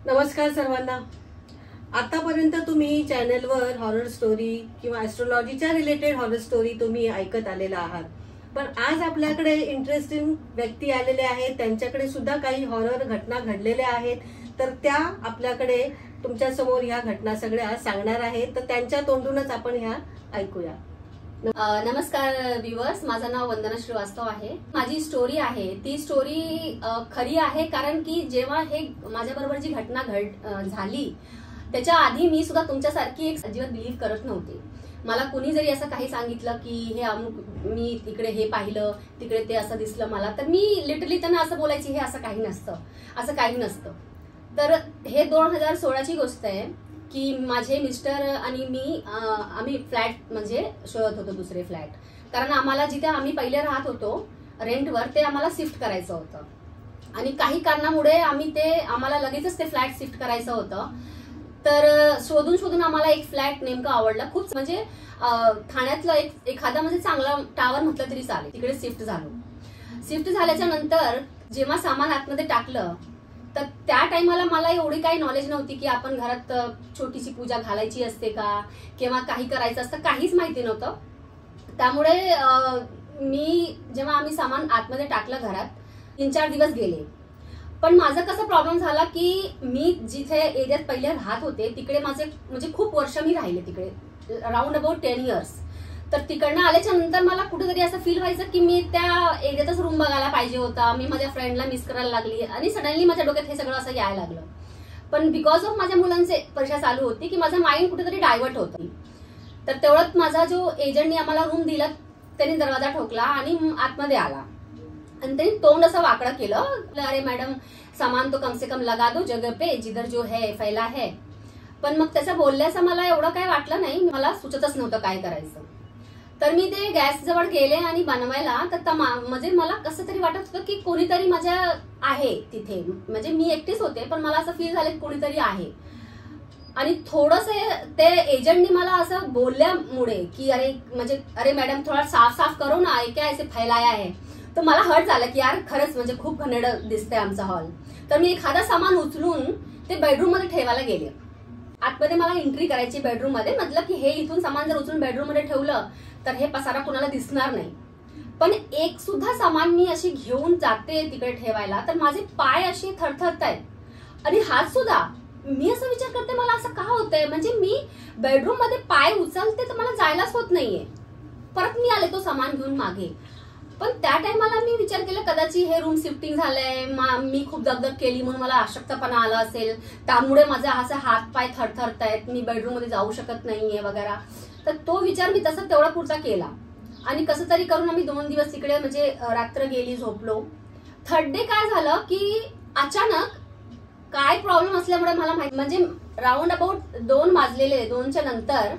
नमस्कार सर्वांना। आतापर्यंत तुम्ही चॅनलवर हॉरर स्टोरी किंवा ॲस्ट्रोलॉजीच्या रिलेटेड हॉरर स्टोरी तुम्ही ऐकत आलेला आहात, पण आज आपल्याकडे इंटरेस्टिंग व्यक्ती आलेले आहेत, त्यांच्याकडे सुद्धा काही हॉरर घटना घडलेल्या आहेत, तर त्या आपल्याकडे तुमच्या समोर ह्या घटना सगळ्या सांगणार आहेत, तर त्यांच्या तोंडूनच आपण ह्या ऐकूया। नमस्कार व्ह्युअर्स, माझं नाव वंदना श्रीवास्तव आहे। माझी स्टोरी आहे ती स्टोरी खरी आहे, कारण की जेव्हा हे माझ्याबरोबर जी घटना झाली त्याच्या आधी मी सुद्धा तुमच्यासारखी एक अजिबात बिलीव्ह करत नव्हते। मला कुणी जरी असं काही सांगितलं की हे अमुक मी तिकडे हे पाहिलं, तिकडे ते असं दिसलं मला, तर मी लिटरली त्यांना असं बोलायची हे असं काही नसतं, असं काही नसतं। तर हे 2016ची गोष्ट आहे की माझे मिस्टर आणि मी आम्ही फ्लॅट म्हणजे शोधत होतो, दुसरे फ्लॅट, कारण आम्हाला जिथे आम्ही पहिले राहत होतो रेंटवर ते आम्हाला शिफ्ट करायचं होतं आणि काही कारणामुळे आम्हाला लगेचच ते फ्लॅट शिफ्ट करायचं होतं। तर शोधून शोधून आम्हाला एक फ्लॅट नेमका आवडला खूप, म्हणजे ठाण्यातलं एखादा म्हणजे चांगला टावर म्हटलं तरी चालेल, तिकडे शिफ्ट झालो। शिफ्ट झाल्याच्या नंतर जेव्हा सामान आतमध्ये टाकलं तर त्या टाइमाला मला एवढी काही नॉलेज नव्हती की आपण घरात छोटीशी पूजा घालायची असते का किंवा काही करायचं असतं, काहीच माहिती नव्हतं। त्यामुळे जेव्हा आम्ही सामान आतमध्ये टाकलं घरात 3-4 दिवस गेले, पण माझा कसा प्रॉब्लेम झाला की मी जिथे एरियात पहिले राहत होते तिकडे माझे म्हणजे खूप वर्ष मी राहिले तिकडे, अराउंड अबाउट 10 इयर्स। तर तिकडनं आल्याच्या नंतर मला कुठेतरी असं फील व्हायचं की मी त्या एरियातच रूम बघायला पाहिजे होता, मी माझ्या फ्रेंडला मिस करायला लागली आणि सडनली माझ्या डोक्यात हे सगळं असं यायला लागलं। पण बिकॉज ऑफ माझ्या मुलांचे परीक्षा चालू होती की माझं माइंड कुठेतरी डायव्हर्ट होतं। तर तेवढ्यात माझा जो एजंटनी आम्हाला रूम दिला त्यांनी दरवाजा ठोकला आणि आतमध्ये आला आणि त्यांनी तोंड असं वाकडं केलं, अरे मॅडम सामान तो कम से कम लगा दो जगह पे जिधर जो है फैला है। पण मग त्याचं बोलल्याचं मला एवढं काय वाटलं नाही, मला सुचतच नव्हतं काय करायचं। तर मी ते गॅस जवळ गेले आणि बनवायला, तर म्हणजे मला कसं तरी वाटत होतं की कोणीतरी माझ्या आहे तिथे, म्हणजे मी एकटीच होते पण मला असं फील झालं की कोणीतरी आहे। आणि थोडस ते एजंटनी मला असं बोलल्यामुळे की अरे मॅडम थोडा साफ साफ करो ना, क्या ऐसे फैलाया है, तर मला हर्ट झालं की यार खरंच म्हणजे खूप घाणेरड दिसतंय आमचा हॉल। तर मी एखादा सामान उचलून ते बेडरूम मध्ये ठेवायला गेले। आतमध्ये मला एंट्री करायची बेडरूम मध्ये, म्हटलं की हे इथून सामान जर उचलून बेडरूम मध्ये ठेवलं तर हे पसारा कुणाला दिसणार नाही। पण एक सुद्धा सामान मी अशी घेऊन जाते तिकडे ठेवायला तर माझे पाय असे थरथरतायत आणि हात सुद्धा, मी असं विचार करते मला असं का होतंय, म्हणजे मी बेडरूम मध्ये पाय उचलते तर मला जायलाच होत नाहीये। परत मी आले तो सामान घेऊन मागे, पण त्या टाइमाला मी विचार केला कदाचित हे रूम शिफ्टिंग झालंय, मी खूप दगदग केली म्हणून मला अशक्तपणा आला असेल, त्यामुळे माझा असा हात पाय थरथरतायत, मी बेडरूम मध्ये जाऊ शकत नाहीये वगैरे। तर तो विचार मी तसा तेवढा पुरता केला आणि कसं तरी करून आम्ही 2 दिवस तिकडे म्हणजे रात्र गेली, झोपलो। थर्ड डे काय झालं की अचानक काय प्रॉब्लेम असल्यामुळे मला माहिती, म्हणजे राऊंड अबाउट 2 वाजलेले, 2च्या नंतर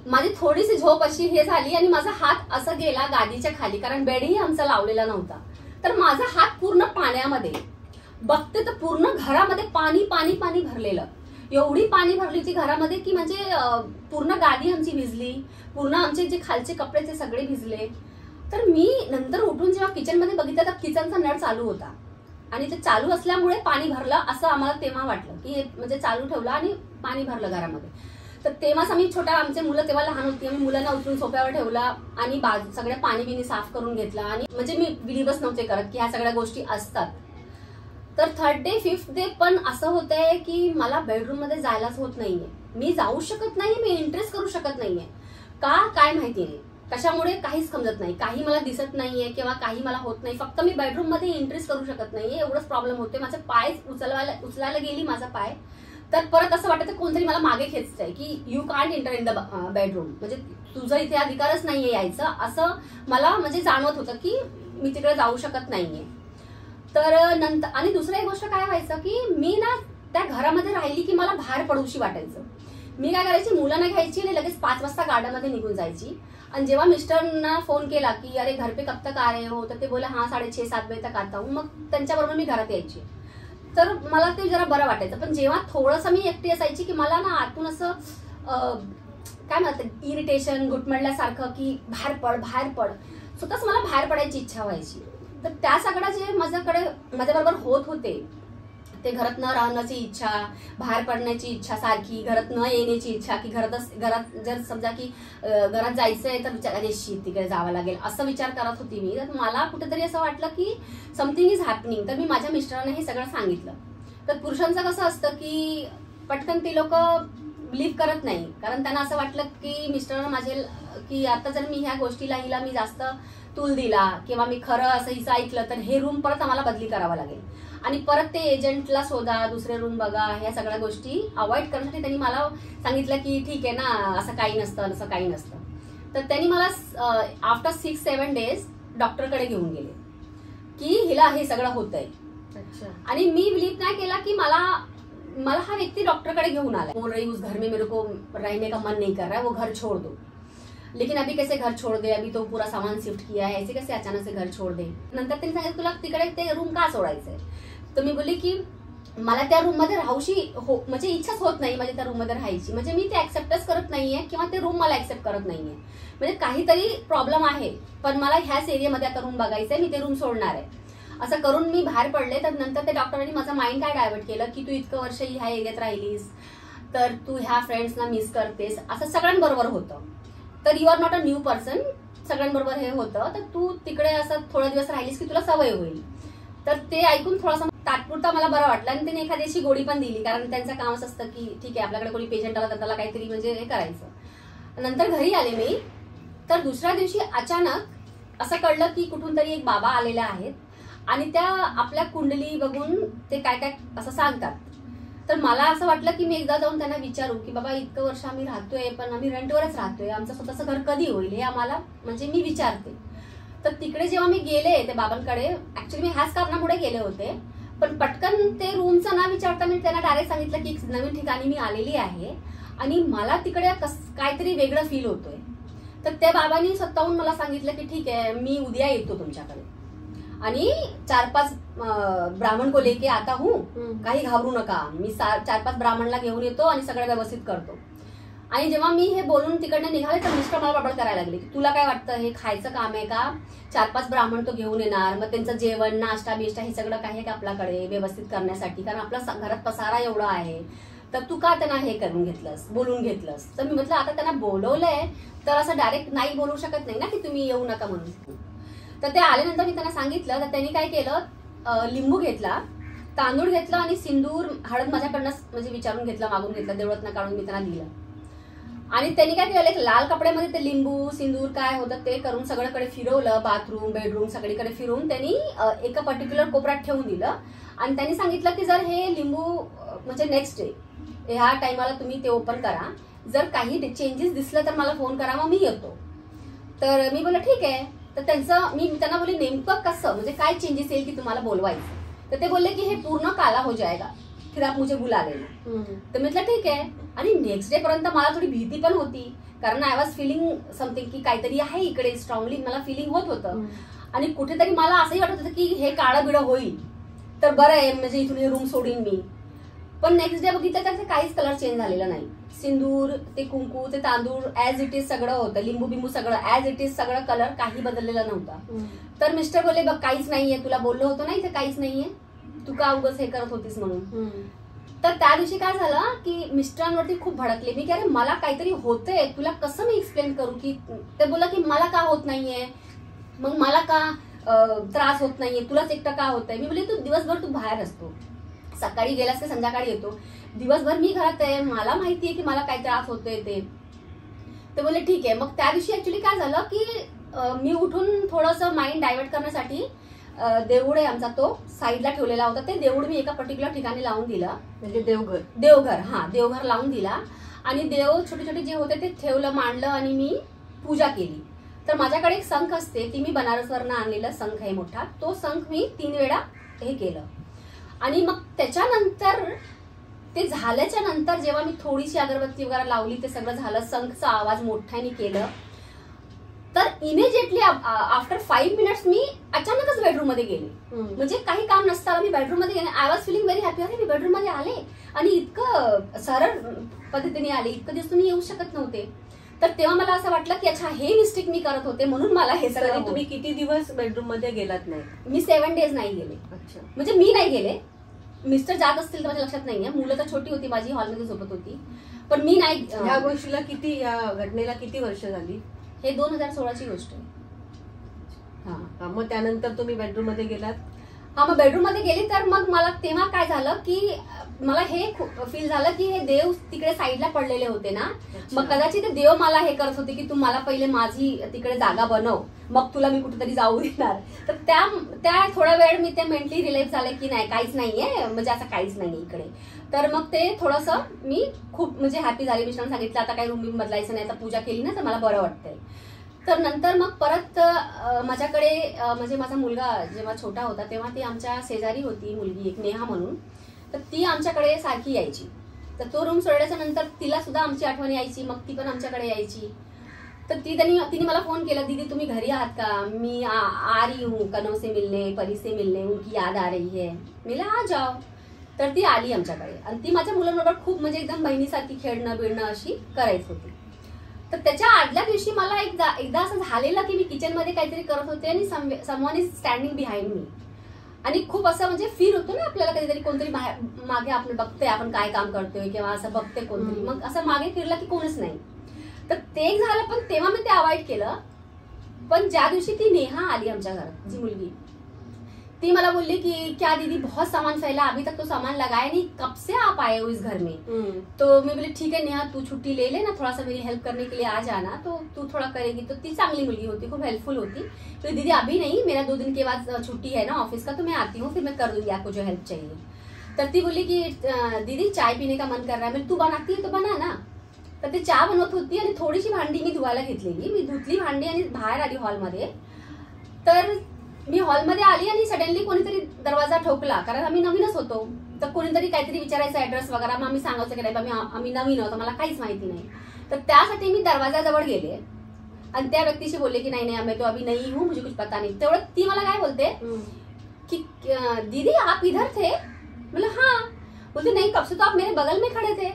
माझी थोडीशी झोप अशी हे झाली आणि माझा हात असा गेला गादीच्या खाली, कारण बेडही आमचा लावलेला नव्हता। तर माझा हात पूर्ण पाण्यामध्ये, बघते तर पूर्ण घरामध्ये पाणी पाणी पाणी भरलेलं, एवढी पाणी भरली होती घरामध्ये की म्हणजे पूर्ण गादी आमची भिजली, पूर्ण आमचे जे खालचे कपडे ते सगळे भिजले। तर मी नंतर उठून जेव्हा किचन मध्ये बघितलं तर किचनचा नळ चालू होता आणि ते चालू असल्यामुळे पाणी भरलं असं आम्हाला तेव्हा वाटलं की म्हणजे चालू ठेवलं आणि पाणी भरलं घरामध्ये। तर तेव्हाच आम्ही आमचे मुलं तेव्हा लहान होती, आम्ही मुलांना उचलून सोफ्यावर ठेवला आणि सगळ्या पाणी बिनी साफ करून घेतला आणि म्हणजे मी बिलीव्हच नव्हते करत की ह्या सगळ्या गोष्टी असतात। तर 3rd डे 5th डे पण असं होतंय की मला बेडरूम मध्ये जायलाच होत नाहीये, मी जाऊ शकत नाही, मी इंटरेस्ट करू शकत नाहीये, का काय माहिती नाही, कशामुळे काहीच समजत नाही, काही मला दिसत नाहीये किंवा काही मला होत नाही, फक्त मी बेडरूम मध्ये इंटरेस्ट करू शकत नाहीये, एवढंच प्रॉब्लेम होते। माझे पाय उचलायला गेली माझा पाय, तर परत असं वाटतं कोणतरी मला मागे खेचतंय की you can't enter in the bedroom, म्हणजे तुझं इथे अधिकारच नाहीये यायचं, असं मला म्हणजे जाणवत होतं की मी तिकडे जाऊ शकत नाहीये। तर नंतर आणि दुसरी गोष्ट काय व्हायचं की मी ना त्या घरामध्ये राहिली की मला बाहेर पडूशी वाटायचं। मी काय करायची, मुलांना घ्यायची आणि लगेच 5 वाजता गार्डनमध्ये निघून जायची। आणि जेव्हा मिस्टरना फोन केला की अरे घर पे कब तक आ रहे हो, तर ते बोले हाँ 6:30-7 बजे तक आता हूँ, मग त्यांच्याबरोबर मी घरात यायची। तर मला ते जरा बरं वाटायचं। पण जेव्हा थोडंसं मी एकटी असायची की मला ना आतून असं काय म्हणतात इरिटेशन, घुटमळल्यासारखं की बाहेर पड, स्वतःच मला बाहेर पडायची इच्छा व्हायची। तर त्या सगळ्या जे माझ्याबरोबर होत होते ते घरात न राहण्याची इच्छा, बाहेर पडण्याची इच्छा सारखी, घरात न येण्याची इच्छा, की घरात जर समजा की घरात जायचंय तर विचार अरे शी तिकडे जावं लागेल असं विचार करत होती मी. तर मला कुठेतरी असं वाटलं की समथिंग इज हॅपनिंग. तर मी माझ्या मिस्टरांना हे सगळं सांगितलं. तर पुरुषांचं कसं असतं की पटकन ती लोक बिलीव्ह करत नाही, कारण त्यांना असं वाटलं की मिस्टरांना माझे की आता जर मी ह्या गोष्टीला हिला मी जास्त तूल दिला किंवा मी खरं असं हिचं ऐकलं तर हे रूम परत आम्हाला बदली करावा लागेल आणि परत ते एजंटला शोधा, दुसरे रूम बघा, ह्या सगळ्या गोष्टी अवॉइड करण्यासाठी त्यांनी मला सांगितलं की ठीक आहे ना, असं काही नसतं, असं काही नसतं. तर त्यांनी मला आफ्टर 6-7 days डॉक्टरकडे घेऊन गेले की हिला हे सगळं होतंय. आणि मी बिलीव्ह नाही केला की मला हा व्यक्ती डॉक्टरकडे घेऊन आला. बोल रही उस घर में मेरे को रहने का मन नहीं कर रहा है, वो घर छोड़ दो. लेकिन अभी कैसे घर छोड़ दे, अभी तो पूरा सामान शिफ्ट किया है, ऐसे कैसे अचानक से घर छोड़ दे. नंतर त्यांनी सांगितलं तुला तिकडे ते रूम का सोडायचंय. तर मी बोलली की मला त्या रूम मध्ये राहूशी म्हणजे इच्छाच होत नाही माझी त्या रूम मध्ये राहायची. म्हणजे मी ते ऍक्सेप्टच करत नाहीये किंवा ते रूम मला ऍक्सेप्ट करत नाहीये. म्हणजे काहीतरी प्रॉब्लेम आहे, पण मला ह्याच एरियामध्ये आता रूम बघायचंय, मी ते रूम सोडणार आहे. असं करून मी बाहेर पडले. तर नंतर त्या डॉक्टरांनी माझं माइंड काय डायव्हर्ट केलं की तू इतकं वर्ष ह्या एरियात राहिलीस तर तू ह्या फ्रेंड्सना मिस करतेस, असं सगळ्यांबरोबर होतं. तर you are not a new person, सगळ्यांबरोबर हे होतं. तर तू तिकडे असं थोडे दिवस राहिलीस की तुला सवय होईल. तर ते ऐकून थोडासा तात्पुरता मला बरं वाटलं आणि त्यांनी एखाद्याशी गोडी पण दिली, कारण त्यांचं कामच असतं की ठीक आहे आपल्याकडे कोणी पेशंट आला तर त्याला काहीतरी म्हणजे हे करायचं. नंतर घरी आले मी. तर दुसऱ्या दिवशी अचानक असं कळलं की कुठून तरी एक बाबा आलेले आहेत आणि त्या आपल्या कुंडली बघून ते काय काय असं सांगतात. तर मला असं वाटलं की मी एकदा जाऊन त्यांना विचारू की बाबा इतकं वर्ष आम्ही राहतोय पण आम्ही रेंटवरच राहतोय, आमचं स्वतःचं घर कधी होईल हे आम्हाला म्हणजे मी विचारते. तर तिकडे जेव्हा मी गेले त्या बाबांकडे, ऍक्च्युली मी ह्याच कारणामुळे गेले होते, पण पटकन ते रूमचं ना विचारता मी त्यांना डायरेक्ट सांगितलं की नवीन ठिकाणी मी आलेली आहे आणि मला तिकडे काहीतरी वेगळं फील होतोय. तर त्या बाबांनी स्वतःहून मला सांगितलं की ठीक आहे मी उद्या येतो तुमच्याकडे आणि 4-5 ब्राह्मण को लेके आता हूँ, काही घाबरू नका, मी 4-5 ब्राह्मणला घेऊन येतो आणि सगळं व्यवस्थित करतो. आणि जेव्हा मी हे बोलून तिकडनं निघाले तर मिस्टर मला बडबड करायला लागले की तुला काय वाटतं हे खायचं काम आहे का, 4-5 ब्राह्मण तो घेऊन येणार, मग त्यांचं जेवण नाश्ता बिष्टा हे सगळं काही आहे का आपल्याकडे व्यवस्थित करण्यासाठी, कारण आपला घरात पसारा एवढा आहे, तर तू का त्यांना हे करून घेतलंस, बोलून घेतलंस. तर मी म्हटलं आता त्यांना बोलवलंय तर असं डायरेक्ट नाही बोलू शकत नाही ना की तुम्ही येऊ नका म्हणून. तर ते आल्यानंतर मी त्यांना सांगितलं. तर त्यांनी काय केलं, लिंबू घेतला, तांदूळ घेतला आणि सिंदूर हळद माझ्याकडनं म्हणजे विचारून घेतलं, मागून घेतलं, देवळातनं काढून मी त्यांना दिलं. आणि त्यांनी काय केलं एक लाल कपड्यामध्ये ते लिंबू सिंदूर काय होतं ते करून सगळीकडे फिरवलं, बाथरूम बेडरूम सगळीकडे फिरवून त्यांनी एका पर्टिक्युलर कोपऱ्यात ठेवून दिलं. आणि त्यांनी सांगितलं की जर हे लिंबू म्हणजे नेक्स्ट डे ह्या टायमाला तुम्ही ते ओपन करा, जर काही चेंजेस दिसलं तर मला फोन करा, मग मी येतो. तर मी बोलले ठीक आहे. तर मी त्यांना बोलले नेमकं कसं म्हणजे काय चेंजेस येईल की तुम्हाला बोलवायचं. तर ते बोलले की हे पूर्ण काला हो जाएगा फिर आप मुझे बुला लेना. तर म्हटलं ठीक आहे. आणि नेक्स्ट डे पर्यंत मला थोडी भीती पण होती, कारण आय वॉज फिलिंग समथिंग की काहीतरी आहे इकडे, स्ट्रॉंगली मला फिलिंग होत होतं. आणि कुठेतरी मला असंही वाटत होतं की हे काळं बिळं होईल तर बरं आहे, म्हणजे इथून रूम सोडीन मी. पण नेक्स्ट डे बघितलं तर काहीच कलर चेंज झालेला नाही. सिंदूर ते कुंकू ते तांदूळ ऍज इट इज सगळं होतं, लिंबू बिंबू सगळं ऍज इट इज सगळं, कलर काही बदललेला नव्हता. तर मिस्टर बोलले बघ काहीच नाहीये, तुला बोललो होतो ना इथे काहीच नाहीये, तू का उगाच हे करत होतीस म्हणून. तर त्या दिवशी काय झालं की मिस्टरांवरती खूप भडकले मी की अरे मला काहीतरी होतंय, तुला कसं मी एक्सप्लेन करू. की ते बोलला की मला का होत नाहीये, मग मला का त्रास होत नाहीये, तुलाच एकटं का होतंय. मी बोलले तू दिवसभर तू बाहेर असतो, सकाळी गेलास की संध्याकाळी येतो, दिवसभर मी घरात आहे, मला माहितीये की मला काय त्रास होतोय ते बोलले ठीक आहे. मग त्या दिवशी ऍक्च्युली काय झालं की मी उठून थोडंसं माइंड डायव्हर्ट करण्यासाठी देऊळ आहे आमचा तो साईडला ठेवलेला होता, ते देऊळ मी एका पर्टिक्युलर ठिकाणी लावून दिला, म्हणजे देवघर हा देवघर लावून दिला. आणि देव छोटे छोटे जे होते ते ठेवलं, मांडलं आणि मी पूजा केली. तर माझ्याकडे एक शंख असते, ती मी बनारसवरनं आणलेला शंख आहे मोठा, तो शंख मी 3 वेळा हे केलं. आणि मग त्याच्यानंतर ते झाल्याच्या नंतर जेव्हा मी थोडीशी अगरबत्ती वगैरे लावली, ते सगळं झालं, शंखचा आवाज मोठ्याने केलं, तर इमिजिएटली आफ्टर 5 मिनिट्स मी अचानकच बेडरूम मध्ये गेले. म्हणजे काही काम नसताना मी बेडरूम मध्ये गेले. I was feeling very happy, अरे मी बेडरूम मध्ये आले आणि इतकं सरळ पद्धतीने आले, इतकं दिवस तुम्ही येऊ शकत नव्हते. तर तेव्हा मला असं वाटलं की अच्छा हे मिस्टेक मी करत होते म्हणून मला हे सगळं. तुम्ही किती दिवस बेडरूम मध्ये गेलात नाही? मी 7 days नाही गेले. अच्छा, म्हणजे मी नाही गेले, मिस्टर जात असतील तर माझ्या लक्षात नाहीये. मुलं तर छोटी होती माझी, हॉलमध्ये झोपत होती. पण मी नाही. ह्या गोष्टीला किती, या घटनेला किती वर्ष झाली? हे 2016ची गोष्ट आहे. हा, मग त्यानंतर तुम्ही बेडरूम मध्ये गेलात? हा, मग बेडरूम मध्ये गेली तर मग मला तेव्हा काय झालं की मला हे फील झालं की हे देव तिकडे साईडला पडलेले होते ना. मग कदाचित ते देव मला हे करत होते की तू मला पहिले माझी तिकडे जागा बनव, मग तुला मी कुठेतरी जाऊ देणार. तर त्या थोडा वेळ मी ते मेंटली रिलेट झाले की नाही, काहीच नाहीये, म्हणजे असं काहीच नाहीये इकडे. तर मग ते थोडंसं मी खूप म्हणजे हॅपी झाले. मिस्टरांना सांगितलं आता काही रूम बदलायचं नाही, आता पूजा केली ना तर मला बरं वाटतंय. तर नंतर मग परत माझ्याकडे म्हणजे माझा मुलगा जेव्हा छोटा होता तेव्हा ती आमच्या शेजारी होती मुलगी एक, नेहा म्हणून. तर ती आमच्याकडे सारखी यायची. तर तो रूम सोडल्याच्या नंतर तिला सुद्धा आमची आठवण यायची, मग ती पण आमच्याकडे यायची. तर तिने मला फोन केला, दीदी तुम्ही घरी आहात का, मी आ रही हूँ कनव से मिलने, परी से मिलने, उनकी याद आ रही है. मी आ जाओ. तर ती आली आमच्याकडे आणि ती माझ्या मुलांबरोबर खूप म्हणजे एकदम बहिणीसारखी खेळणं बिळणं अशी करायची होती. तर त्याच्या आदल्या दिवशी मला एकदा असं झालेलं की मी किचनमध्ये काहीतरी करत होते आणि someone is standing behind me. आणि खूप असं म्हणजे फील होतो ना आपल्याला कधीतरी कोणतरी मागे आपण बघतोय आपण काय काम करतोय किंवा असं बघते कोणतरी, मग असं मागे फिरलं की कोणच नाही. तर ते एक झालं, पण तेव्हा मी ते अवॉइड केलं. पण ज्या दिवशी ती नेहा आली आमच्या घरात, जी मुलगी, ती मला बोलली कि क्या दीदी बहुत सामान फैला, अभी तक तो सामान लगाया नहीं, कब से आप आए हो इस घर में. तो मैं बोली ठीक है नेहा तू छुट्टी ले ले ना, थोड़ा सा मेरी हेल्प करने के लिए आ जाना, तो तू थोड़ा करेगी. तो ती चांगली मुलगी होती, खूप हेल्पफुल होती. तो दीदी अभी नहीं, मेरा 2 दिन के बाद छुट्टी है ना ऑफिस का, तो मैं आती हूँ, फिर मैं कर दूंगी आपको जो हेल्प चाहिए. तर ती बोलली की दीदी चाय पीने का मन कर रहा है. मैं तू बनाती है तो बना ना. तर ती चहा बनवत होती आणि थोडीशी भांडी मी धुवायला घेतलेली. मी धुतली भांडी आणि बाहेर आली हॉलमध्ये. तर मी हॉलमध्ये आली आणि सडनली कोणीतरी दरवाजा ठोकला, कारण आम्ही नवीनच होतो. तर कोणीतरी काहीतरी विचारायचं ऍड्रेस वगैरे, मग आम्ही सांगायचं की नाही आम्ही नवीन होतो, मला काहीच माहिती नाही. तर त्यासाठी मी दरवाजाजवळ गेले आणि त्या व्यक्तीशी बोलले की नाही मैं तो अभी नहीं हूँ, मुझे कुछ पता नहीं. तेवढं ती मला काय बोलते की दीदी आप इधर थे. बोले हाँ. बोलते नहीं कब से तो आप मेरे बगल में खड़े थे.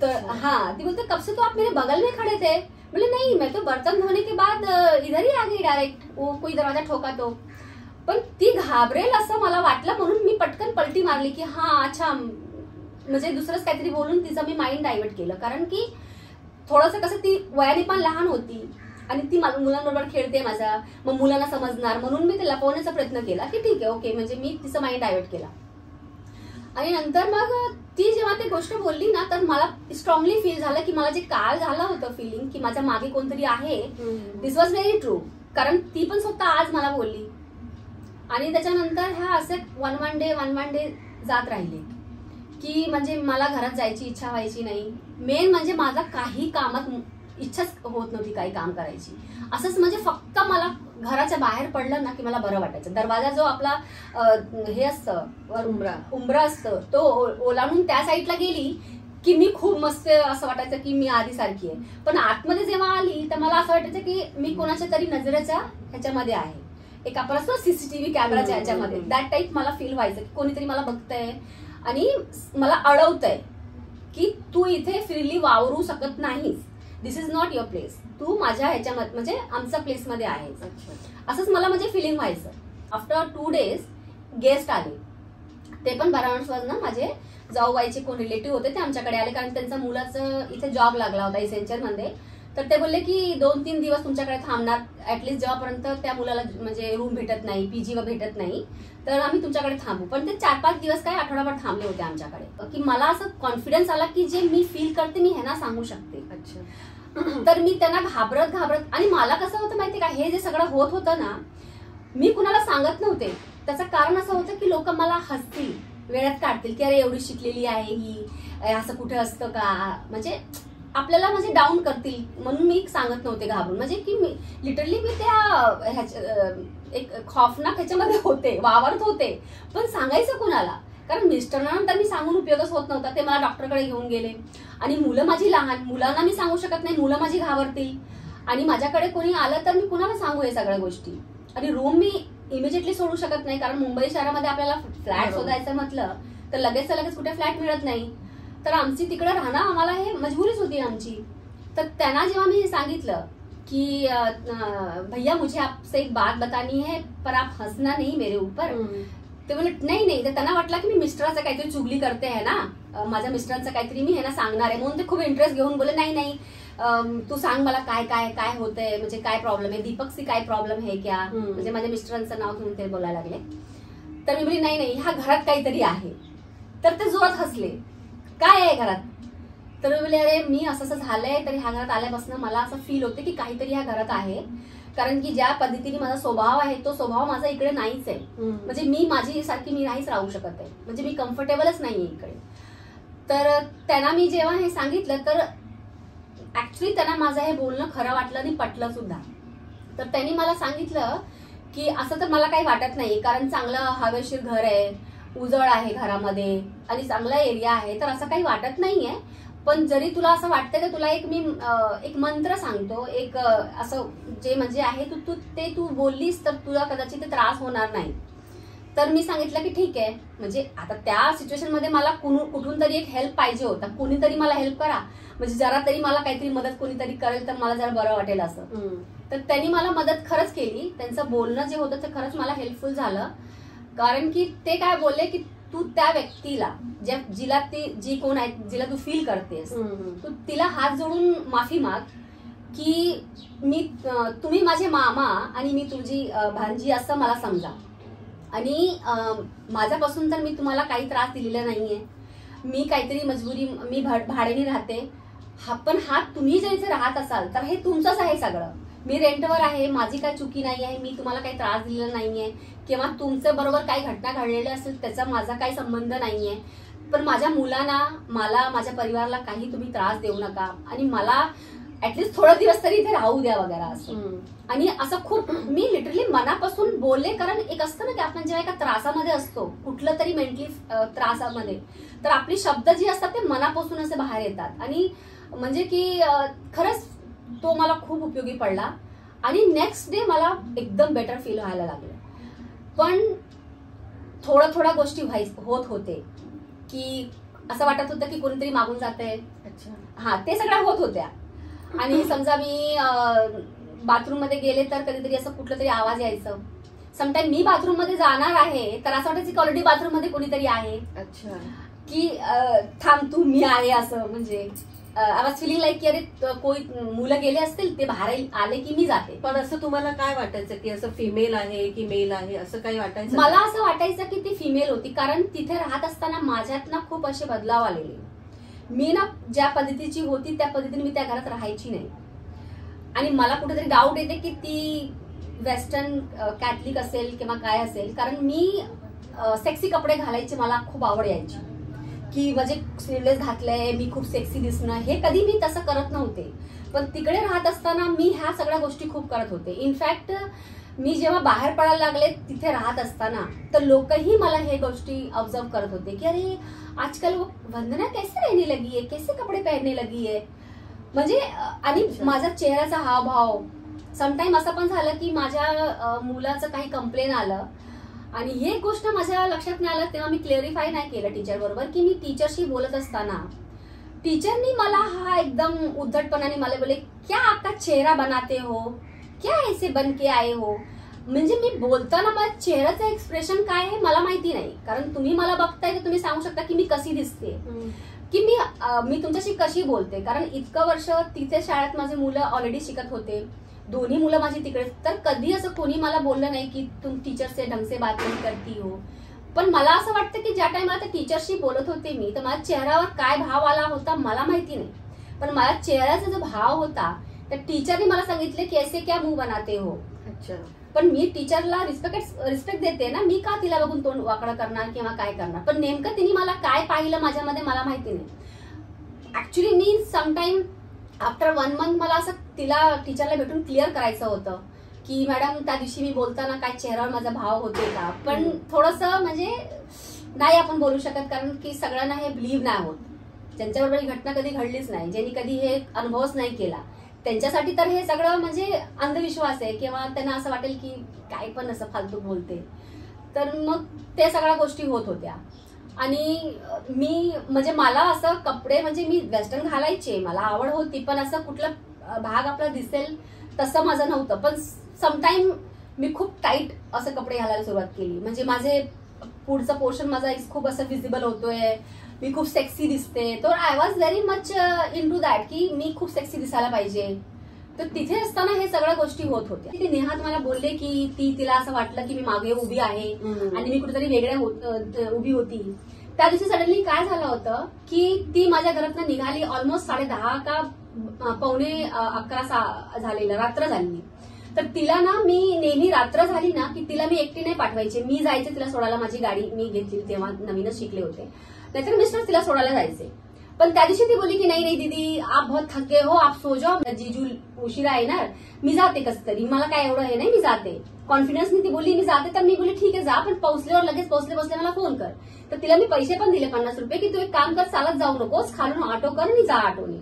तर हाँ, ती बोलते कब से तो आप मेरे बगल में खड़े थे. बोले नहीं मैं तो बर्तन धोने के बाद इधर ही आ गई डायरेक्ट, वो कोई दरवाजा ठोका तो. पण ती घाबरेल असं मला वाटलं म्हणून मी पटकन पलटी मारली की हा अच्छा, म्हणजे दुसरंच काहीतरी बोलून तिचं मी माइंड डायव्हर्ट केलं. कारण की थोडंसं कसं ती वयाने पण लहान होती आणि ती मुलांबरोबर खेळते माझा, मग मुलांना समजणार म्हणून मी ते लपवण्याचा प्रयत्न केला की ठीक आहे ओके, म्हणजे मी तिचं माइंड डायव्हर्ट केला. आणि नंतर मग ती जेव्हा ती गोष्ट बोलली ना तर मला स्ट्रॉंगली फील झालं की मला जे काल झालं होतं फिलिंग की माझ्या मागे कोणतरी आहे, दिस वॉज व्हेरी ट्रू. कारण ती पण स्वतः आज मला बोलली. आणि त्याच्यानंतर ह्या असे वन डे जात राहिले की म्हणजे मला घरात जायची इच्छा व्हायची नाही. मेन म्हणजे माझा काही कामात इच्छाच होत नव्हती काही काम करायची. असंच म्हणजे फक्त मला घराच्या बाहेर पडलं ना की मला बरं वाटायचं. दरवाजा जो आपला हे असतं उंबरा असतं तो ओलांडून त्या साईडला गेली की मी खूप मस्त असं वाटायचं की मी आधी सारखी आहे. पण आतमध्ये जेव्हा आली तर मला असं वाटायचं की मी कोणाच्या तरी नजरेच्या ह्याच्यामध्ये आहे, एक आपण असतो सीसीटीव्ही कॅमेराच्या ह्याच्यामध्ये, दॅट टाईप मला फील व्हायचं की कोणीतरी मला बघतंय आणि मला अडवतंय की तू इथे फ्रीली वावरू शकत नाहीस, दिस इज नॉट युअर प्लेस, तू माझ्या ह्याच्यामध्ये म्हणजे आमच्या प्लेसमध्ये आहेस. असंच मला म्हणजे फिलिंग व्हायचं. आफ्टर 2 days गेस्ट आले, ते पण बराणसवरनं माझे जाऊबाईचे कोण रिलेटिव्ह होते ते आमच्याकडे आले, कारण त्यांचा मुलाचं इथे जॉब लागला होता इसेंचर मध्ये. तर ते बोलले की 2-3 दिवस तुमच्याकडे थांबणार, ऍटलीस्ट जेव्हापर्यंत त्या मुलाला म्हणजे रूम भेटत नाही, पीजी व भेटत नाही, तर आम्ही तुमच्याकडे थांबू. पण ते 4-5 दिवस काय आठवडाभर थांबले होते आमच्याकडे की मला असं कॉन्फिडन्स आला की जे मी फील करते मी ह्यांना सांगू शकते. तर मी त्यांना घाबरत आणि मला कसं होतं माहितीये का, हे जे सगळं होत होतं ना मी कुणाला सांगत नव्हते. त्याचं कारण असं होतं की लोक मला हसतील, वेळात काढतील की अरे एवढी शिकलेली आहे ही, असं कुठे असतं का, म्हणजे आपल्याला म्हणजे डाऊन करतील म्हणून मी सांगत नव्हते घाबरून. म्हणजे की मी लिटरली मी त्या एक खौफनाक ह्याच्यामध्ये होते, वावरत होते, पण सांगायचं कुणाला, कारण मिस्टरांना तर मी सांगून उपयोगच होत नव्हता. ते मला डॉक्टरकडे घेऊन गेले आणि मुलं माझी लहान, मुलांना मी सांगू शकत नाही, मुलं माझी घाबरतील आणि माझ्याकडे कोणी आलं तर मी कुणाला सांगू हे सगळ्या गोष्टी. आणि रूम मी इमिजिएटली सोडू शकत नाही, कारण मुंबई शहरामध्ये आपल्याला फ्लॅट शोधायचं म्हटलं तर लगेच कुठे फ्लॅट मिळत नाही. तर आमची तिकडे राहणं आम्हाला हे मजबुरीच होती आमची. तर त्यांना जेव्हा मी सांगितलं कि भैया मुझे आपसे एक बात बतानी है पर आप हंसना नहीं मेरे ऊपर, ते बोलले नाही नाही. तर त्यांना वाटलं की मी मिस्टरांचं काहीतरी चुगली करते आहे ना, माझ्या मिस्टरांचं काहीतरी मी हे ना सांगणार आहे, म्हणून ते खूप इंटरेस्ट घेऊन बोले नाही नाही तू सांग मला काय काय काय होतंय, म्हणजे काय प्रॉब्लेम आहे, दीपकची काय प्रॉब्लेम आहे क्या, म्हणजे माझ्या मिस्टरांचं नाव घेऊन ते बोलायला लागले. तर मी बोली नाही नाही ह्या घरात काहीतरी आहे. तर ते जोरात हसले, काय आहे घरात. तर मी बोले अरे मी असं असं झालंय, तर ह्या घरात आल्यापासून मला असं फील होते की काहीतरी ह्या घरात आहे, कारण की ज्या पद्धतीने माझा स्वभाव आहे तो स्वभाव माझा इकडे नाहीच आहे. म्हणजे मी माझी सारखी मी नाहीच राहू शकत आहे, म्हणजे मी कम्फर्टेबलच नाहीये इकडे. तर त्यांना मी जेव्हा हे सांगितलं तर ऍक्च्युली त्यांना माझं हे बोलणं खरं वाटलं आणि पटलं सुद्धा. तर त्यांनी मला सांगितलं की असं तर मला काही वाटत नाही, कारण चांगलं हवेशीर घर आहे, उजळ आहे घरामध्ये आणि चांगला एरिया आहे, तर असं काही वाटत नाहीये. पण जरी तुला असं वाटतं की तुला मी एक मंत्र सांगतो, एक असं जे म्हणजे आहे तू ते तू बोललीस तर तुला कदाचित त्रास होणार नाही. तर मी सांगितलं की ठीक आहे, म्हणजे आता त्या सिच्युएशन मध्ये मला कुठून तरी एक हेल्प पाहिजे होता, कोणीतरी मला हेल्प करा, म्हणजे जरा तरी मला काहीतरी मदत कोणीतरी करेल तर मला जरा बरं वाटेल असं. तर त्यांनी मला मदत खरंच केली. त्यांचं बोलणं जे होतं ते खरंच मला हेल्पफुल झालं, कारण की ते काय बोलले की तू त्या व्यक्तीला जिला ती जी कोण आहे जिला तू फील करतेस तू तिला हात जोडून माफी माग की तुम्ही माझे मामा आणि मी तुझी भांजी असं मला समजा, आणि माझ्यापासून तर मी तुम्हाला काही त्रास दिलेला नाहीये, मी काहीतरी मजबुरी मी भाड्याने राहते, पण हा तुम्ही जर इथे राहत असाल तर हे तुमचंच आहे सगळं, मी रेंटवर आहे, माझी काही चुकी नाही आहे, मी तुम्हाला काही त्रास दिलेला नाहीये, किंवा तुमच्या बरोबर काही घटना घडलेल्या असेल त्याचा माझा काही संबंध नाहीये, पण माझ्या मुलांना मला माझ्या परिवाराला काही तुम्ही त्रास देऊ नका, आणि मला ऍटलीस्ट थोडा दिवस तरी इथे राहू द्या वगैरे असं. आणि असं खूप मी लिटरली मनापासून बोलले, कारण एक असतं ना की आपण जेव्हा एका त्रासामध्ये असतो कुठलं तरी मेंटली त्रासामध्ये, तर आपली शब्द जी असतात ते मनापासून असे बाहेर येतात, आणि म्हणजे की खरंच तो मला खूप उपयोगी पडला. आणि नेक्स्ट डे मला एकदम बेटर फील व्हायला लागलं. पण थोड्या गोष्टी होत होते की असं वाटत होतं की कोणीतरी मागून जाते, हा ते सगळ्या होत होत्या. आणि समजा मी बाथरूम मध्ये गेले तर कधीतरी असं कुठलं तरी आवाज यायचं, समटाईम मी बाथरूम मध्ये जाणार आहे तर असं वाटायचं की ऑलरेडी बाथरूम मध्ये कोणीतरी आहे, की थांब तू मी आहे असं, म्हणजे आय वॉज फिलिंग लाईक की अरे कोई मुलं गेले असतील ते बाहेर आले की मी जाते. पण असं तुम्हाला काय वाटायचं की असं फिमेल आहे की मेल आहे असं काही वाटायचं? मला असं वाटायचं की ती फिमेल होती, कारण तिथे राहत असताना माझ्यात ना खूप असे बदलाव आलेले. मी ना ज्या पद्धतीची होती त्या पद्धतीने मी त्या घरात राहायची नाही, आणि मला कुठेतरी डाऊट येते की ती वेस्टर्न कॅथलिक असेल किंवा काय असेल, कारण मी सेक्सी कपडे घालायचे मला खूप आवड यायची, की म्हणजे स्लीवलेस घातलंय मी खूप सेक्सी दिसणं, हे कधी मी तसं करत नव्हते. पण तिकडे राहत असताना मी ह्या सगळ्या गोष्टी खूप करत होते. इनफॅक्ट मी जेव्हा बाहेर पडायला लागले तिथे राहत असताना तर लोकही मला हे गोष्टी ऑब्झर्व करत होते की अरे आजकाल वंदना कैसे रहने लगी है, कैसे कपडे पहनने लगी है, म्हणजे. आणि माझा चेहऱ्याचा हावभाव, समटाईम असं पण झालं की माझ्या मुलाचं काही कंप्लेन आलं, आणि ही एक गोष्ट माझ्या लक्षात नाही आलं तेव्हा मी क्लेरिफाय नाही केलं टीचर बरोबर, की मी टीचरशी बोलत असताना टीचरनी मला हा एकदम उद्धटपणाने मला बोले क्या आपका चेहरा बनाते हो, क्या ऐसे बन के आए हो. म्हणजे मी बोलताना माझ्या चेहऱ्याचं एक्सप्रेशन काय आहे मला माहिती नाही, कारण तुम्ही मला बघताय तर तुम्ही सांगू शकता की मी कशी दिसते, की मी तुमच्याशी कशी बोलते. कारण इतकं वर्ष तिथे शाळेत माझे मुलं ऑलरेडी शिकत होते, दोन्ही मुलं माझी तिकडे, तर कधी असं कोणी मला बोललं नाही की तुम टीचर से ढंग से बात नहीं करती हो. पण मला असं वाटतं की ज्या टाइमला त्या टीचरशी बोलत होते मी, तर माझ्या चेहऱ्यावर काय भाव आला होता मला माहिती नाही, पण माझ्या चेहऱ्याचा जो भाव होता त्या टीचरने मला सांगितले की ऐसे क्या मुंह बनाते हो. अच्छा. पण मी टीचरला रिस्पेक्ट देते ना, मी का तिला बघून तोंड वाकडं करणार किंवा काय करणार. पण नेमकं तिने मला काय पाहिलं माझ्यामध्ये मला माहिती नाही. ऍक्च्युली मी समटाईम आफ्टर 1 मंथ मला असं तिला टीचरला भेटून क्लिअर करायचं होतं की मॅडम त्या दिवशी मी बोलताना काय चेहऱ्यावर माझा भाव होते का. पण थोडंसं म्हणजे नाही आपण बोलू शकत, कारण की सगळ्यांना हे बिलीव्ह नाही होत, ज्यांच्याबरोबर ही घटना कधी घडलीच नाही, ज्यांनी कधी हे अनुभवच नाही केला, त्यांच्यासाठी तर हे सगळं म्हणजे अंधविश्वास आहे, किंवा त्यांना असं वाटेल की काय पण असं फालतू बोलते. तर मग ते सगळ्या गोष्टी होत होत्या. आणि मी म्हणजे मला असं कपडे म्हणजे मी वेस्टर्न घालायचे, मला आवड होती, पण असं कुठला भाग आपला दिसेल तसं माझं नव्हतं. पण समटाईम मी खूप टाईट असं कपडे घालायला सुरुवात केली, म्हणजे माझे पुढचा पोर्शन माझा खूप असं विजिबल होतोय, मी खूप सेक्सी दिसते. तर I was very much into that की मी खूप सेक्सी दिसायला पाहिजे. तर तिथे असताना हे सगळ्या गोष्टी होत होत्या. ती नेहा मला बोलले की तिला असं वाटलं की मी मागे उभी आहे आणि मी कुठेतरी वेगळ्या उभी होती. त्या दिवशी सडनली काय झालं होतं की ती माझ्या घरातनं निघाली ऑलमोस्ट 10:30 का 11:45 झालेलं, रात्र झालेली. तर तिला ना मी नेहमी रात्र झाली ना की तिला मी एकटी नाही पाठवायचे, मी जायचे तिला सोडायला. माझी गाडी मी घेतली तेव्हा, नवीनच शिकले होते. नाहीतर मिस्टर तिला सोडायला जायचे. पण त्या दिवशी ती बोलली की नाही दीदी आप बहुत थके हो, आप सो जाओ, जीजू उशिरा येणार, मी जाते कसं तरी, मला काय एवढं हे नाही, मी जाते. कॉन्फिडन्सनी ती बोलली मी जाते. तर मी बोलली ठीक आहे जा, पण पोहोचल्यावर लगेच पोहोचले मला फोन कर. तर तिला मी पैसे पण दिले 50 रुपये की तू एक काम कर, चालत जाऊ नकोस, खालून ऑटो कर आणि जा ऑटोने.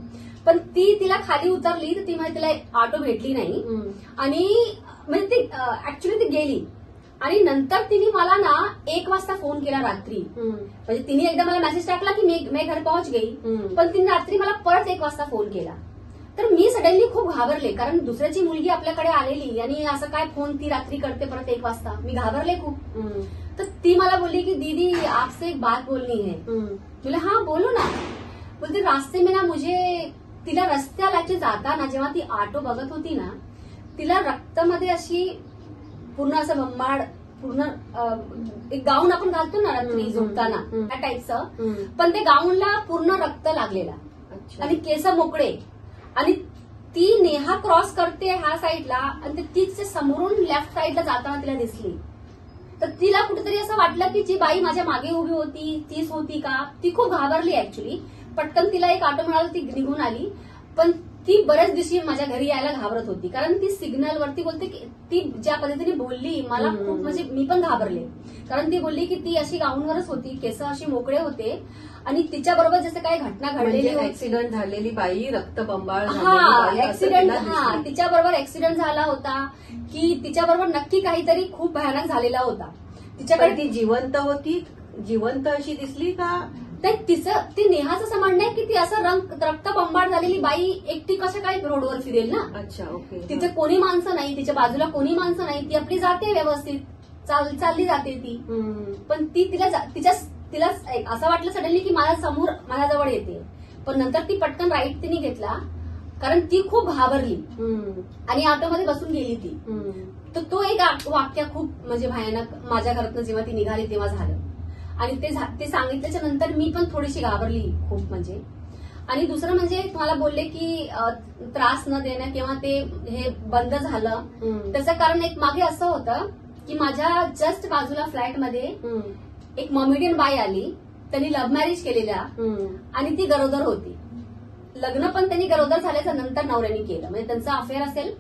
पण तिला खाली उतरली तर ती म्हणजे तिला ऑटो भेटली नाही आणि म्हणजे ती ऍक्च्युली ती गेली. आणि नंतर तिने मला ना 1 वाजता फोन केला रात्री. म्हणजे तिने एकदा मला मेसेज टाकला की मी घर पोहोच गई, पण तिने रात्री मला परत 1 वाजता फोन केला. तर मी सडनली खूप घाबरले, कारण दुसऱ्याची मुलगी आपल्याकडे आलेली आणि असं काय फोन ती रात्री करते परत 1 वाजता. मी घाबरले खूप. तर ती मला बोलली की दीदी आपसे एक बात बोलनी है. बोले हाँ बोलो ना. बोलते रास्ते में ना मुझे, तिला रस्त्याला जाताना जेव्हा ती ऑटो बघत होती ना, तिला रक्तामध्ये अशी पूर्ण असं बंबाड, पूर्ण एक गाऊन आपण घालतो ना रात्री झोपताना त्या टाईपचं, पण ते गाऊनला पूर्ण रक्त लागलेला आणि केस मोकळे. आणि ती नेहा क्रॉस करते ह्या साईडला आणि तीच समोरून लेफ्ट साईडला जाताना तिला दिसली. तर तिला कुठेतरी असं वाटलं की जी बाई माझ्या मागे उभी होती तीच होती का. ती खूप घाबरली ऍक्च्युली. पटकन तिला एक ऑटो मिळाला, ती निघून आली. पण ती बऱ्याच दिवशी माझ्या घरी यायला घाबरत होती, कारण ती सिग्नलवरती बोलते की ती ज्या पद्धतीने बोलली मला खूप, म्हणजे मी पण घाबरले. कारण ती बोलली की ती अशी गाऊनवरच होती, केस अशी मोकळे होते आणि तिच्याबरोबर जसं काही घटना घडलेली, ऍक्सिडेंट झालेली बाई, रक्तबंबाळ, ऍक्सिडेंट, तिच्याबरोबर ऍक्सिडेंट झाला होता की तिच्याबरोबर नक्की काहीतरी खूप भयानक झालेला होता. तिच्याकडे ती जिवंत होती, जिवंत अशी दिसली का. ती नेहाचं असं म्हणणं आहे की ती असं रक्त बंबाड झालेली बाई एकटी कसं काय रोडवर फिरेल ना. अच्छा ओके. तिथे कोणी माणसं नाही, तिच्या बाजूला कोणी माणसं नाही, ती आपली जाते व्यवस्थित, चालली जाते ती. पण तिला असं वाटलं सडनली की माझ्या समोर माझ्याजवळ येते. पण नंतर ती पटकन राईट तिने घेतला, कारण ती खूप घाबरली आणि ऑटोमध्ये बसून गेली ती. तर तो एक वाक्य खूप म्हणजे भयानक माझ्या घरातनं जेव्हा ती निघाली तेव्हा झालं. आणि ते सांगितल्याच्या नंतर मी पण थोडीशी घाबरली खूप म्हणजे. आणि दुसरं म्हणजे तुम्हाला बोलले की त्रास न देणं किंवा ते हे बंद झालं, त्याचं कारण एक मागे असं होतं की माझ्या जस्ट बाजूला फ्लॅटमध्ये एक मॉमेडियन बाई आली. त्यांनी लव्ह मॅरेज केलेल्या आणि ती गरोदर होती. लग्न पण त्यांनी गरोदर झाल्याच्या नंतर नवऱ्याने केलं, म्हणजे त्यांचं अफेअर असेल,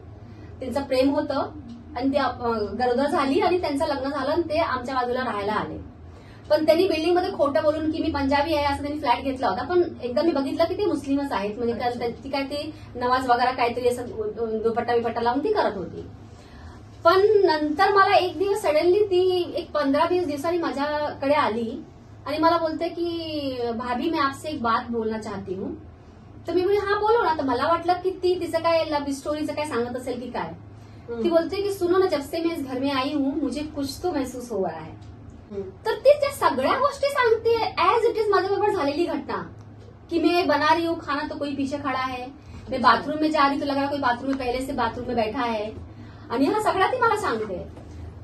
त्यांचं प्रेम होतं आणि ती गरोदर झाली आणि त्यांचं लग्न झालं आणि ते आमच्या बाजूला राहायला आले. पण त्यांनी बिल्डिंगमध्ये खोटं बोलून की मी पंजाबी आहे असं त्यांनी फ्लॅट घेतला होता. पण एकदा मी बघितलं की ते मुस्लिमच आहेत, म्हणजे ती काय ते नमाज वगैरे काहीतरी असं दुपट्टा बिपट्टा लावून ती करत होती. पण नंतर मला एक दिवस सडनली ती एक 15-20 दिवसांनी माझ्याकडे आली आणि मला बोलते की भाभी मैं आपसे एक बात बोलना चाहती हूँ. तर मी बोलली हा बोलो ना. तर मला वाटलं की ती तिचं काय लव्ह स्टोरीचं काय सांगत असेल की काय. ती बोलते की सुनो ना, जब से मैं इस घर में आई हूँ मुझे कुछ तो महसूस हो रहा है. तर ती त्या सगळ्या गोष्टी सांगते ऍज इट इज माझ्याबरोबर झालेली घटना, की मैं बना रही हूँ खाना तो कोई पीछे खड़ा है, मैं बाथरूम में जा रही तो लग रहा कोई बाथरूम में पहले से बाथरूम में बैठा है. आणि हा सगळा ती मला सांगते.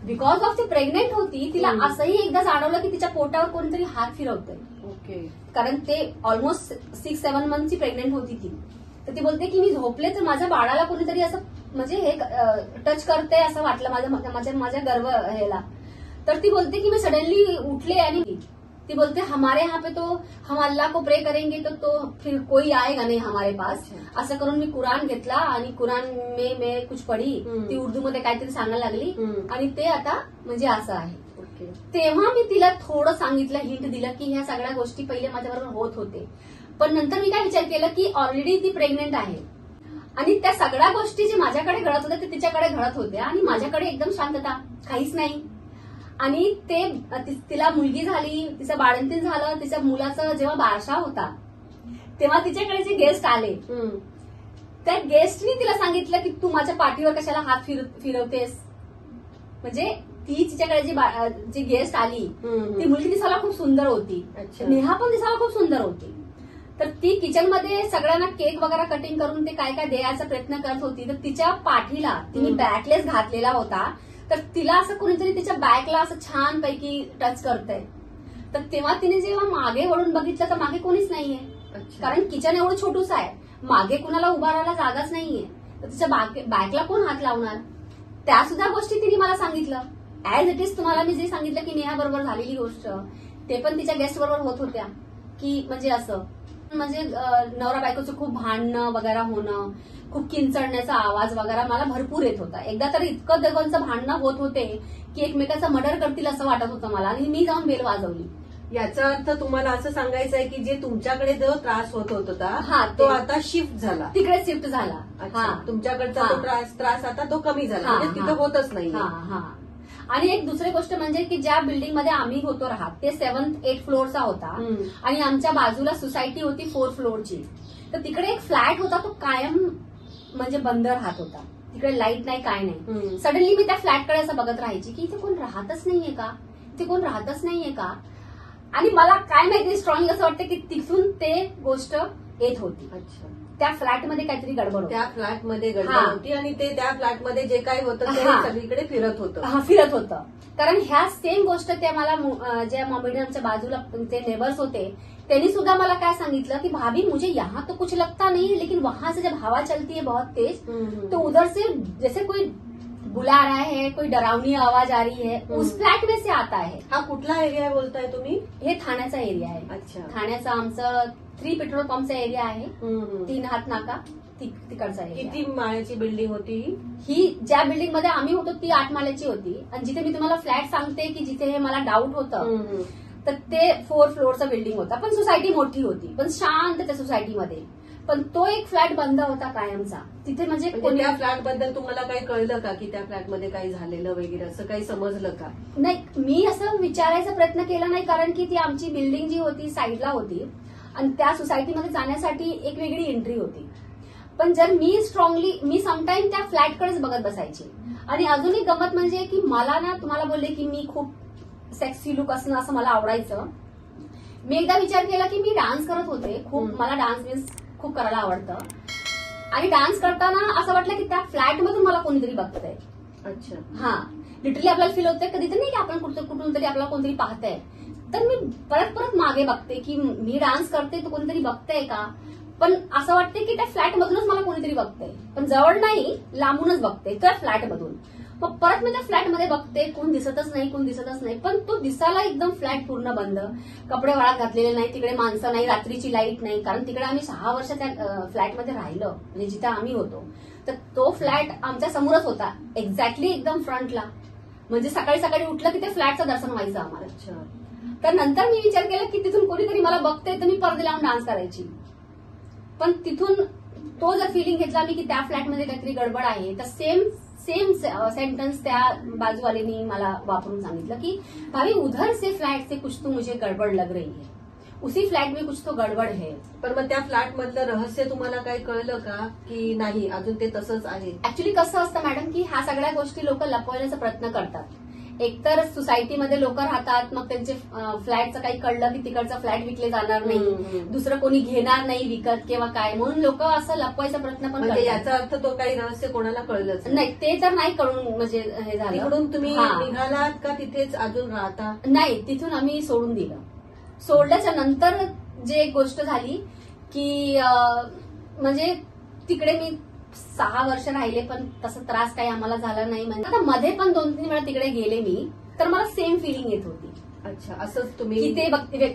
बिकॉज ऑफ ती प्रेग्नेंट होती, तिला असंही एकदा जाणवलं की तिच्या पोटावर कोणतरी हात फिरवतोय. ओके. कारण ते ऑलमोस्ट 6-7 मंथची प्रेग्नेंट होती ती. तर ती बोलते की मी झोपले तर माझ्या बाळाला कोणीतरी असं म्हणजे हे टच करते असं वाटलं माझ्या गर्भ ह्याला. तर ती बोलते की मी सडनली उठले आणि ती बोलते हमारे यहाँ पे तो हम अल्लाह को प्रे करेंगे तो फिर कोई आएगा नहीं हमारे पास. असं करून मी कुराण घेतला आणि कुराण में मैं कुछ पढी. ती उर्दूमध्ये काहीतरी सांगायला लागली आणि ते आता म्हणजे असं आहे. तेव्हा मी तिला थोडं सांगितलं, हिंट दिलं की ह्या सगळ्या गोष्टी पहिले माझ्याबरोबर होत होते. पण नंतर मी काय विचार केला की ऑलरेडी ती प्रेग्नेंट आहे आणि त्या सगळ्या गोष्टी जे माझ्याकडे घडत होत्या ते तिच्याकडे घडत होत्या आणि माझ्याकडे एकदम शांतता, काहीच नाही. आणि ते तिला मुलगी झाली, तिचं बाळंतीण झालं, तिच्या मुलाचं जेव्हा बारशा होता तेव्हा तिच्याकडे जे गेस्ट आले त्या गेस्टनी तिला सांगितलं की तू माझ्या पाठीवर कशाला हात फिरवतेस. म्हणजे ती तिच्याकडे जी गेस्ट आली ती मुलगी दिसायला खूप सुंदर होती. अच्छा. नेहा पण दिसायला खूप सुंदर होती. तर ती किचनमध्ये सगळ्यांना केक वगैरे कटिंग करून ते काय काय द्यायचा प्रयत्न करत होती. तर तिच्या पाठीला तिने बॅकलेस घातलेला होता. तर तिला असं कोणीतरी तिच्या बॅकला असं छानपैकी टच करतंय. तर तेव्हा तिने जेव्हा मागे वळून बघितलं तर मागे कोणीच नाहीये. कारण किचन एवढं छोटूस आहे, मागे कुणाला उभा राहायला जागाच नाहीये. तर तिच्या बॅकला कोण हात लावणार. त्या सुद्धा गोष्टी तिने मला सांगितलं. ऍज इट इज तुम्हाला मी जे सांगितलं की नेहा बरोबर झालेली गोष्ट ते पण तिच्या गेस्ट बरोबर होत होत्या. की म्हणजे असं म्हणजे नवरा बायकोचं खूप भांडणं वगैरे होणं, खूप किंचडण्याचा आवाज वगैरे मला भरपूर येत होता. एकदा तर इतकं दोघांचं भांडणं होत होते की एकमेकाचा मर्डर करतील असं वाटत होतं मला. आणि मी जाऊन बेल वाजवली. याचा अर्थ तुम्हाला असं सांगायचं आहे की जे तुमच्याकडे जो त्रास होत होता तो आता शिफ्ट झाला, तिकडे शिफ्ट झाला. तुमच्याकडचा तो त्रास आता तो कमी झाला, म्हणजे तिथं होतच नाही. आणि एक दुसरी गोष्ट म्हणजे की ज्या बिल्डिंग मध्ये आम्ही होतो राहत ते 7th 8th फ्लोअरचा होता. आणि आमच्या बाजूला सोसायटी होती 4th फ्लोअरची. तर तिकडे एक फ्लॅट होता, तो कायम म्हणजे बंद राहत होता. तिकडे लाईट नाही, काय नाही. सडनली मी त्या फ्लॅटकडे असं बघत राहायची की इथे कोण राहतच नाहीये का, इथे कोण राहतच नाहीये का. आणि मला काय माहिती स्ट्रॉंग असं वाटतं की तिथून ते गोष्ट येत होती. अच्छा. त्या फ्लॅटमध्ये काहीतरी गडबड होती. त्या फ्लॅटमध्ये गडबड होती आणि ते त्या फ्लॅटमध्ये जे काही होतं ते सगळीकडे फिरत होतं. कारण ह्या सेम गोष्ट त्या मला ज्या मॉमेडियनच्या बाजूला ते नेबर्स होते त्यांनी सुद्धा मला काय सांगितलं की भाभी मुझे यहाँ तो कुछ लगता नहीं, लेकिन वहां से जब हवा चलती है बहुत तेज तो उधर से जैसे कोई बुला रहा है, कोई डरावनी आवाज आ रही है, उस फ्लॅट में से आता है. हा कुठला एरिया आहे बोलताय तुम्ही? हे ठाण्याचा एरिया आहे. अच्छा. ठाण्याचा आमचं 3 पेट्रोल पंपचा एरिया आहे. 3 हात नाका तिकडचा एरिया. किती माळ्याची बिल्डिंग होती ही? ज्या बिल्डिंग मध्ये आम्ही होतो ती 8 माळ्याची होती. आणि जिथे मी तुम्हाला फ्लॅट सांगते की जिथे हे मला डाऊट होतं तर ते 4th फ्लोअरचं बिल्डिंग होता. पण सोसायटी मोठी होती, पण शांत त्या सोसायटीमध्ये. पण तो एक फ्लॅट बंद होता कायमचा. तिथे म्हणजे त्या फ्लॅट बद्दल तुम्हाला काही कळलं का की त्या फ्लॅटमध्ये काही झालेलं वगैरे असं काही समजलं का? नाही, मी असं विचारायचा प्रयत्न केला नाही. कारण की ती आमची बिल्डिंग जी होती साईडला होती आणि त्या सोसायटीमध्ये जाण्यासाठी एक वेगळी एंट्री होती. पण जर मी समटाईम त्या फ्लॅटकडेच बघत बसायची. आणि अजून एक गंमत म्हणजे की मला ना तुम्हाला बोलले की मी खूप सेक्सी लुक असणं असं मला आवडायचं. मी एकदा विचार केला की मी डान्स करत होते. खूप मला डान्स खूप करायला आवडतं. आणि डान्स करताना असं वाटलं की त्या फ्लॅटमधून मला कोणीतरी बघतंय. अच्छा. लिटरली आपल्याला फील होतंय कधी तर नाही की आपण कुठून तरी आपल्याला कोणतरी पाहतंय. तर मी परत मागे बघते की मी डान्स करते तर कोणीतरी बघतंय का. पण असं वाटतंय की त्या फ्लॅटमधूनच मला कोणीतरी बघतंय. पण जवळ नाही, लांबूनच बघते त्या फ्लॅटमधून. मग परत मी त्या फ्लॅटमध्ये बघते, कोण दिसतच नाही. पण तो दिसायला एकदम फ्लॅट पूर्ण बंद, कपडे वाळत घातलेले नाही, तिकडे माणसं नाही, रात्रीची लाईट नाही. कारण तिकडे आम्ही 6 वर्ष त्या फ्लॅटमध्ये राहिलो, म्हणजे जिथे आम्ही होतो. तर तो फ्लॅट आमच्या समोरच होता, एक्झॅक्टली एकदम फ्रंटला. म्हणजे सकाळी उठलं की ते फ्लॅटचं दर्शन व्हायचं आम्हाला. तर नंतर मी विचार केला की तिथून कोणीतरी मला बघते तर मी पडदे लावून डान्स करायची. पण तिथून तो जर फिलिंग घेतला मी की त्या फ्लॅटमध्ये काहीतरी गडबड आहे, तर सेम सेंटेन्स त्या बाजूवाल्यांनी मला वापरून सांगितलं की भाभी उधर से फ्लैट से कुछ तो मुझे गड़बड़ लग रही है, उसी फ्लॅट में कुछ तो गडबड है. पण मग त्या फ्लॅट मधलं रहस्य तुम्हाला काही कळलं का की नाही अजून ते तसंच आहे? ऍक्च्युली कसं असतं मॅडम की ह्या सगळ्या गोष्टी लोक लपवण्याचा प्रयत्न करतात. एकतर सोसायटीमध्ये लोक राहतात, मग त्यांचे फ्लॅटचं काही कळलं की तिकडचा फ्लॅट विकले जाणार नाही, दुसरं कोणी घेणार नाही विकत किंवा काय, म्हणून लोक असं लपवायचा प्रयत्न पण करतात. याचा अर्थ तो काही रहस्य कोणाला कळलंच नाही. ते तर नाही कळून म्हणजे हे झालं. तिकडून तुम्ही निघालात का तिथेच अजून राहता? नाही, तिथून आम्ही सोडून दिलं. सोडल्याच्या नंतर जे एक गोष्ट झाली की म्हणजे तिकडे मी 6 वर्ष राहिले, पण तसं त्रास काही आम्हाला झाला नाही. म्हणजे आता मध्ये पण 2-3 वेळा तिकडे गेले मी, तर मला सेम फिलिंग येत होती. अच्छा, असंच तुम्ही की ते बघते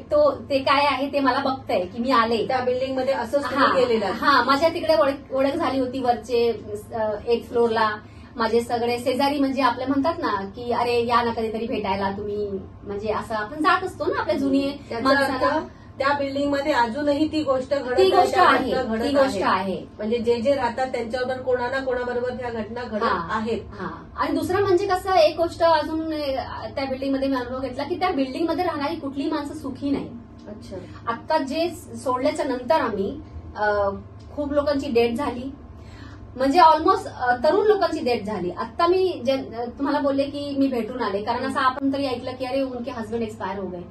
ते काय आहे ते मला बघतंय की मी आले त्या बिल्डिंग मध्ये, असंच गेलेलं. माझ्या तिकडे ओळख झाली होती. वरचे 8th फ्लोअरला माझे सगळे शेजारी, म्हणजे आपले म्हणतात ना की अरे या ना कधीतरी भेटायला तुम्ही, म्हणजे असं आपण जात असतो ना आपल्या जुनी माणसाला. त्या बिल्डिंग मध्ये अजूनही ती गोष्ट आहे. म्हणजे जे राहतात त्यांच्याबरोबर कोणा ना कोणाबरोबर त्या घटना घडत आहेत. आणि दुसरं म्हणजे कसं, एक गोष्ट अजून त्या बिल्डिंग मध्ये मी अनुभव घेतला की त्या बिल्डिंग मध्ये राहणारी कुठलीही माणसं सुखी नाही. अच्छा. आता जे सोडल्याच्या नंतर आम्ही खूप लोकांची डेथ झाली. म्हणजे ऑलमोस्ट तरुण लोकांची डेथ झाली. आता मी तुम्हाला बोलले की मी भेटून आले, कारण असं आपण तरी ऐकलं की अरे उनके हस्बंड एक्सपायर हो गए,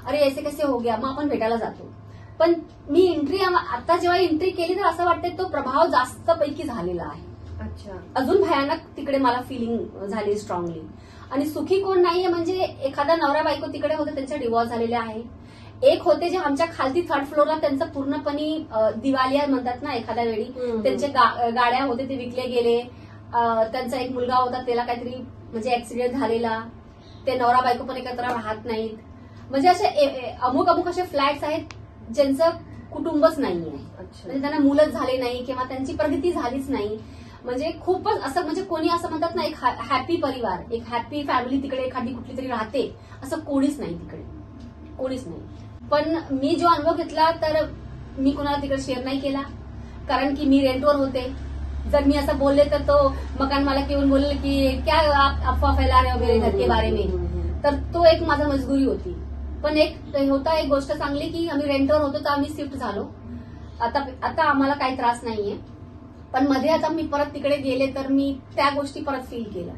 अरे ऐसे कैसे हो गया, मग आपण भेटायला जातो. पण मी आता जेव्हा एंट्री केली तर असं वाटतं तो प्रभाव जास्त पैकी झालेला आहे. अच्छा. अजून भयानक तिकडे मला फिलिंग झाली स्ट्रॉंगली. आणि सुखी कोण नाहीये म्हणजे एखादा नवरा बायको तिकडे होते, त्यांचा डिवॉर्स झालेले आहे. एक होते जे आमच्या खालती 3rd फ्लोअरला त्यांचं पूर्णपणे दिवालिया म्हणतात ना एखाद्या वेळी, त्यांचे गाड्या होते ते विकले गेले. त्यांचा एक मुलगा होता, त्याला काहीतरी म्हणजे ऍक्सिडेंट झालेला. ते नवरा बायको पण एकत्र राहत नाहीत. म्हणजे असे अमुक अमुक असे फ्लॅट्स आहेत ज्यांचं कुटुंबच नाहीये, म्हणजे त्यांना मुलंच झाले नाही किंवा त्यांची प्रगती झालीच नाही. म्हणजे खूपच असं म्हणजे कोणी असं म्हणतात ना एक हॅपी परिवार, एक हॅपी फॅमिली तिकडे एखादी कुठली तरी राहते, असं कोणीच नाही तिकडे, कोणीच नाही. पण मी जो अनुभव घेतला तर मी कोणाला तिकडे शेअर नाही केला, कारण की मी रेंटवर होते. जर मी असं बोलले तर तो मकान मालक येऊन बोलले की क्या आप अफवा फैला रहे हो मेरे घर के बारे में, तर तो एक माझा मजबुरी होती. पण एक होता एक गोष्ट चांगली की आम्ही रेंटवर होतो तर आम्ही शिफ्ट झालो. आता आम्हाला काही त्रास नाहीये. पण मध्ये आता मी परत तिकडे गेले तर मी त्या गोष्टी परत फील केलं.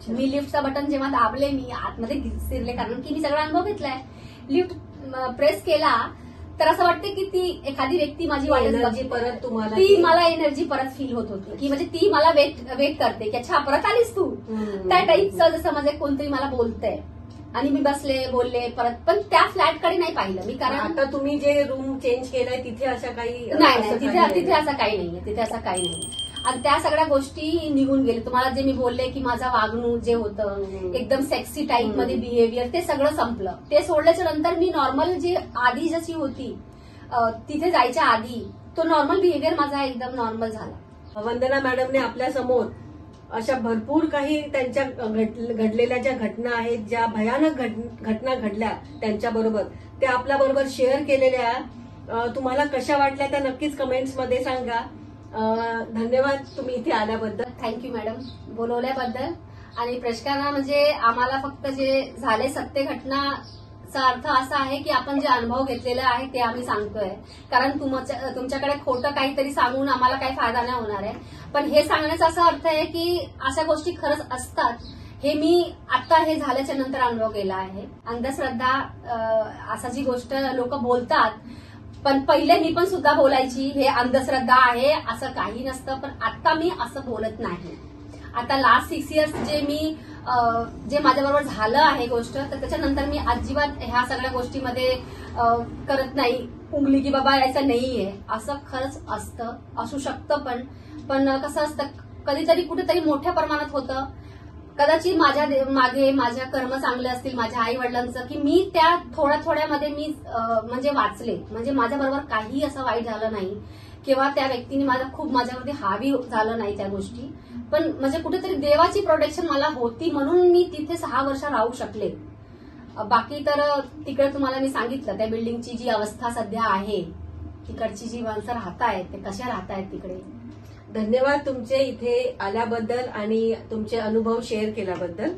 मी लिफ्टचा बटन जेव्हा दाबले, मी आतमध्ये शिरले, कारण की मी सगळा अनुभव घेतलाय. लिफ्ट प्रेस केला तर असं वाटतं की ती एखादी व्यक्ती माझी एनर्जी परत तुम्हाला, ती मला एनर्जी परत फील होत होती की म्हणजे ती मला वेट करते की अच्छा परत आलीस तू, त्या टाईपचं जसं म्हणजे कोणतरी मला बोलतंय. आणि मी बसले बोलले परत, पण त्या फ्लॅटकडे नाही पाहिलं मी, कारण आता तुम्ही जे रूम चेंज केलाय तिथे असं काही नाही, तिथे असं काही नाहीये, तिथे असं काही नाही. आणि त्या सगळ्या गोष्टी निघून गेले. तुम्हाला जे मी बोलले की माझा वागणूक जे होतं एकदम सेक्सी टाईप मध्ये बिहेवियर, ते सगळं संपलं. ते सोडल्याच्या नंतर मी नॉर्मल जी आधी जशी होती तिथे जायच्या आधी तो नॉर्मल बिहेवियर माझा एकदम नॉर्मल झाला. वंदना मॅडमने आपल्या समोर अशा भरपूर काही त्यांच्या घडलेल्या ज्या घटना आहेत, ज्या भयानक घटना घडल्या त्यांच्या बरोबर, त्या आपल्या बरोबर शेअर केलेल्या. तुम्हाला कशा वाटल्या त्या नक्कीच कमेंट्समध्ये सांगा. धन्यवाद तुम्ही इथे आल्याबद्दल. थँक्यू मॅडम बोलवल्याबद्दल. आणि प्रेक्षकांना म्हणजे आम्हाला फक्त जे झाले सत्य घटनाचा अर्थ असा आहे की आपण जे अनुभव घेतलेला आहे ते आम्ही सांगतोय, कारण तुमच्याकडे खोटं काहीतरी सांगून आम्हाला काही फायदा नाही होणार आहे. पण हे सांगण्याचा असा अर्थ आहे की अशा गोष्टी खरंच असतात, हे मी आता हे झाल्याच्या नंतर अनुभव केला आहे. अंधश्रद्धा असा जी गोष्ट लोक बोलतात, पण पहिले मी पण सुद्धा बोलायची हे अंधश्रद्धा आहे असं काही नसतं, पण आता मी असं बोलत नाही. आता लास्ट 6 इयर्स जे माझ्याबरोबर झालं आहे गोष्ट, तर त्याच्यानंतर मी अजिबात ह्या सगळ्या गोष्टीमध्ये करत नाही उंगली की बाबा याचं नाहीये. असं खरंच असतं, असू शकतं, पण कसं असतं कधीतरी कुठेतरी मोठ्या प्रमाणात होतं. कदाचित माझ्या मागे माझ्या कर्म चांगले असतील माझ्या आई वडिलांचं, की मी त्या थोड्यामध्ये मी म्हणजे वाचले, म्हणजे माझ्याबरोबर काही असं वाईट झालं नाही किंवा त्या व्यक्तीने माझ्यावरती हावी झालं नाही त्या गोष्टी. पण म्हणजे कुठेतरी देवाची प्रोटेक्शन मला होती म्हणून मी तिथे 6 वर्ष राहू शकले. बाकी तर तिकडे तुम्हाला मी सांगितलं त्या बिल्डिंगची जी अवस्था सध्या आहे, तिकडची जी माणसं राहतायत ते कशा राहतायत तिकडे. धन्यवाद तुमचे इथे आल्याबद्दल आणि तुमचे अनुभव शेअर केल्याबद्दल.